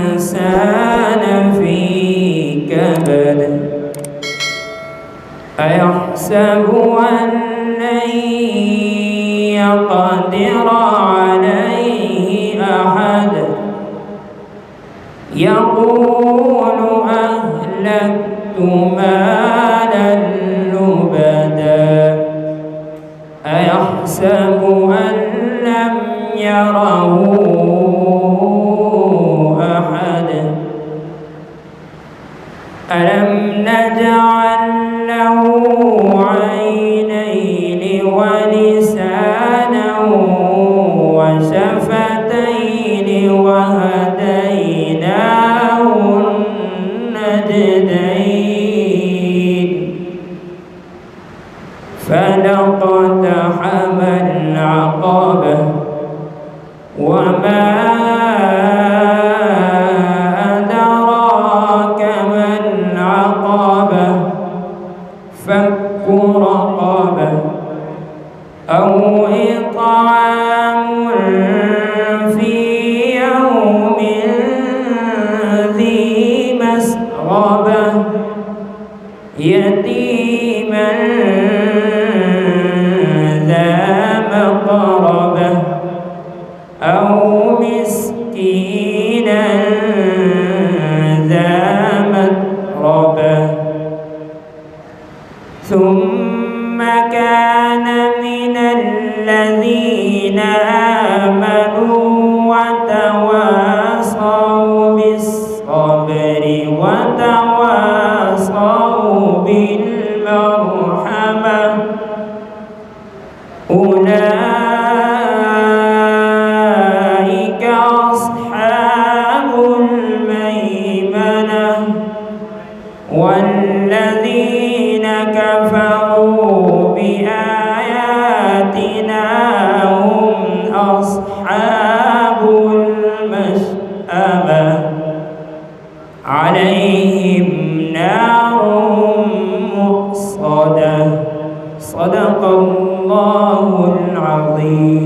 الإنسان في كبد أيحسب أن لن يقدر عليه أحد يقول أهلكت مالا لبدا أيحسب أن لم يره أحد ألم نجعل له عينين ولسانا وشفتين وهديناه النجدين فلاقتحم العقبة وما أدراك ما العقبة فك رقبة أو إطعام في يوم ذي مسغبة يتيما ذا مقربة أو مسكينا ذا متربة ثم كان من الذين آمنوا وتواصوا بالصبر وتواصوا بالمرحمة أولئك أصحاب الميمنة والذين كفروا بآياتنا هم أصحاب المشأمة عليهم نار مؤصدة صدق الله العظيم.